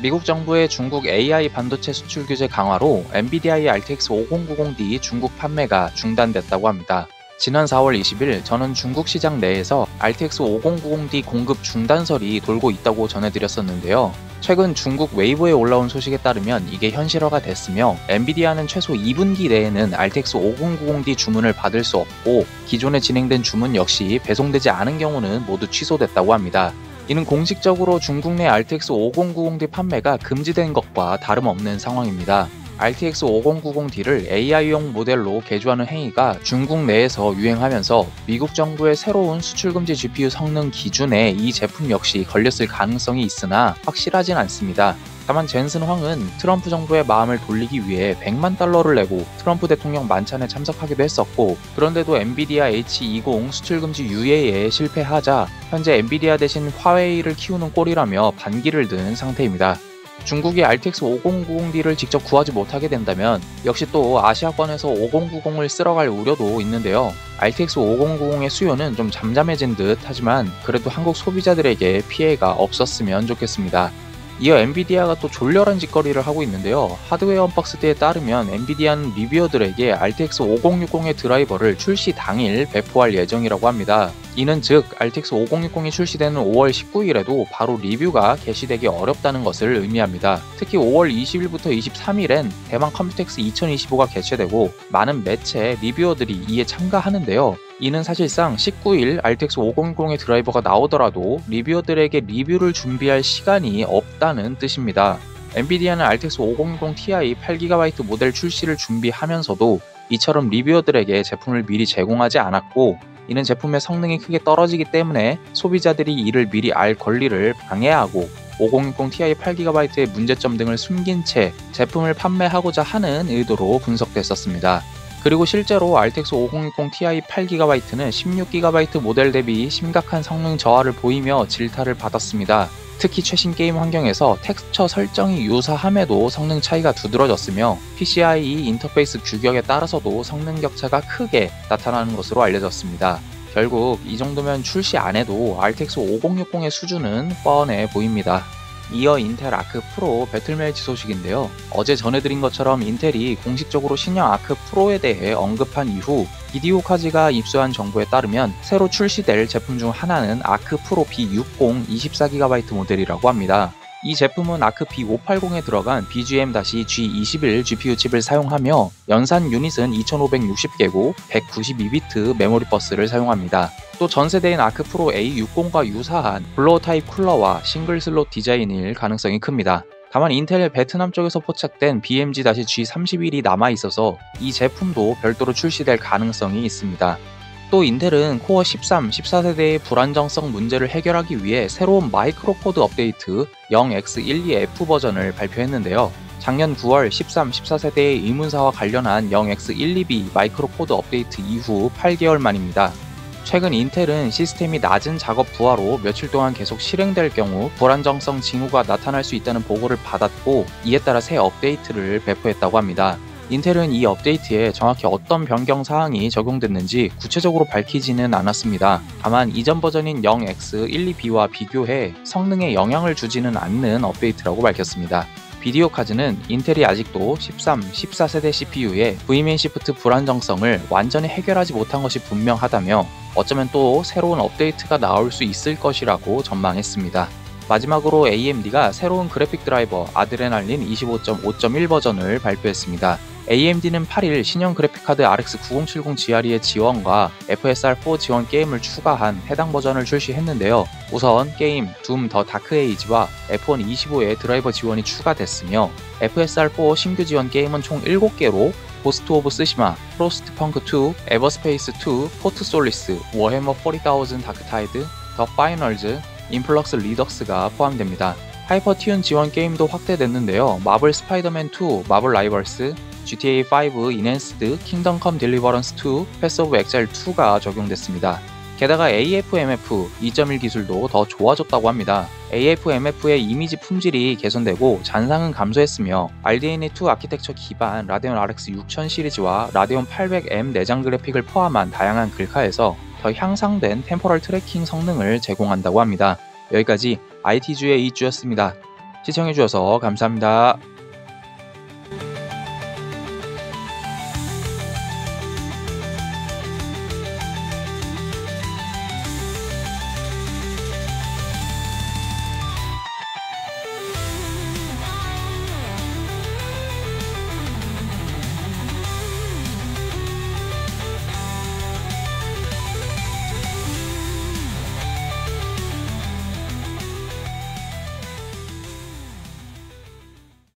미국 정부의 중국 AI 반도체 수출 규제 강화로 엔비디아의 RTX 5090D 중국 판매가 중단됐다고 합니다. 지난 4월 20일 저는 중국 시장 내에서 RTX 5090D 공급 중단설이 돌고 있다고 전해드렸었는데요. 최근 중국 웨이보에 올라온 소식에 따르면 이게 현실화가 됐으며 엔비디아는 최소 2분기 내에는 RTX 5090D 주문을 받을 수 없고 기존에 진행된 주문 역시 배송되지 않은 경우는 모두 취소됐다고 합니다. 이는 공식적으로 중국 내 RTX 5090D 판매가 금지된 것과 다름없는 상황입니다. RTX 5090D를 AI용 모델로 개조하는 행위가 중국 내에서 유행하면서 미국 정부의 새로운 수출금지 GPU 성능 기준에 이 제품 역시 걸렸을 가능성이 있으나 확실하진 않습니다. 다만 젠슨 황은 트럼프 정부의 마음을 돌리기 위해 $100만 내고 트럼프 대통령 만찬에 참석하기도 했었고, 그런데도 엔비디아 H20 수출금지 유예에 실패하자 현재 엔비디아 대신 화웨이를 키우는 꼴이라며 반기를 든 상태입니다. 중국이 RTX 5090D를 직접 구하지 못하게 된다면 역시 또 아시아권에서 5090을 쓸어갈 우려도 있는데요. RTX 5090의 수요는 좀 잠잠해진 듯 하지만 그래도 한국 소비자들에게 피해가 없었으면 좋겠습니다. 이어 엔비디아가 또 졸렬한 짓거리를 하고 있는데요. 하드웨어 언박스드에 따르면 엔비디아는 리뷰어들에게 RTX 5060의 드라이버를 출시 당일 배포할 예정이라고 합니다. 이는 즉 RTX 5060이 출시되는 5월 19일에도 바로 리뷰가 게시되기 어렵다는 것을 의미합니다. 특히 5월 20일부터 23일엔 대만 컴퓨텍스 2025가 개최되고 많은 매체 리뷰어들이 이에 참가하는데요. 이는 사실상 19일 RTX 5060의 드라이버가 나오더라도 리뷰어들에게 리뷰를 준비할 시간이 없다는 뜻입니다. 엔비디아는 RTX 5060 Ti 8GB 모델 출시를 준비하면서도 이처럼 리뷰어들에게 제품을 미리 제공하지 않았고, 이는 제품의 성능이 크게 떨어지기 때문에 소비자들이 이를 미리 알 권리를 방해하고 5060 Ti 8GB의 문제점 등을 숨긴 채 제품을 판매하고자 하는 의도로 분석됐었습니다. 그리고 실제로 RTX 5060 Ti 8GB는 16GB 모델 대비 심각한 성능 저하를 보이며 질타를 받았습니다. 특히 최신 게임 환경에서 텍스처 설정이 유사함에도 성능 차이가 두드러졌으며 PCIe 인터페이스 규격에 따라서도 성능 격차가 크게 나타나는 것으로 알려졌습니다. 결국 이 정도면 출시 안 해도 RTX 5060의 수준은 뻔해 보입니다. 이어 인텔 아크 프로 배틀매치 소식인데요. 어제 전해드린 것처럼 인텔이 공식적으로 신형 아크 프로에 대해 언급한 이후 비디오카즈가 입수한 정보에 따르면 새로 출시될 제품 중 하나는 아크 프로 B60 24GB 모델이라고 합니다. 이 제품은 아크 B580에 들어간 BGM-G21 GPU 칩을 사용하며 연산 유닛은 2560개고 192비트 메모리 버스를 사용합니다. 또 전세대인 아크 프로 A60과 유사한 블로어 타입 쿨러와 싱글 슬롯 디자인일 가능성이 큽니다. 다만 인텔 베트남 쪽에서 포착된 BMG-G31이 남아있어서 이 제품도 별도로 출시될 가능성이 있습니다. 또 인텔은 코어 13, 14세대의 불안정성 문제를 해결하기 위해 새로운 마이크로 코드 업데이트 0X12F 버전을 발표했는데요. 작년 9월 13, 14세대의 의문사와 관련한 0X12B 마이크로 코드 업데이트 이후 8개월 만입니다. 최근 인텔은 시스템이 낮은 작업 부하로 며칠 동안 계속 실행될 경우 불안정성 징후가 나타날 수 있다는 보고를 받았고, 이에 따라 새 업데이트를 배포했다고 합니다. 인텔은 이 업데이트에 정확히 어떤 변경 사항이 적용됐는지 구체적으로 밝히지는 않았습니다. 다만 이전 버전인 0X12B와 비교해 성능에 영향을 주지는 않는 업데이트라고 밝혔습니다. 비디오 카드는 인텔이 아직도 13, 14세대 CPU의 Vmin 시프트 불안정성을 완전히 해결하지 못한 것이 분명하다며 어쩌면 또 새로운 업데이트가 나올 수 있을 것이라고 전망했습니다. 마지막으로 AMD가 새로운 그래픽 드라이버 아드레날린 25.5.1 버전을 발표했습니다. AMD는 8일 신형 그래픽카드 RX 9070 GRE의 지원과 FSR4 지원 게임을 추가한 해당 버전을 출시했는데요. 우선 게임 둠 더 다크 에이지와 F1 25의 드라이버 지원이 추가됐으며 FSR4 신규 지원 게임은 총 7개로 고스트 오브 스시마, 프로스트 펑크 2, 에버스페이스 2, 포트 솔리스, 워해머 40,000 다크타이드, 더 파이널즈, 인플럭스 리덕스가 포함됩니다. 하이퍼 튠 지원 게임도 확대됐는데요. 마블 스파이더맨 2, 마블 라이벌스, GTA 5 인핸스드, 킹덤 컴 딜리버런스 2, 패스 오브 엑자일 2가 적용됐습니다. 게다가 AFMF 2.1 기술도 더 좋아졌다고 합니다. AFMF의 이미지 품질이 개선되고 잔상은 감소했으며 RDNA2 아키텍처 기반 라데온 RX 6000 시리즈와 라데온 800M 내장 그래픽을 포함한 다양한 글카에서 더 향상된 템포럴 트래킹 성능을 제공한다고 합니다. 여기까지 IT주의 이주였습니다. 시청해주셔서 감사합니다.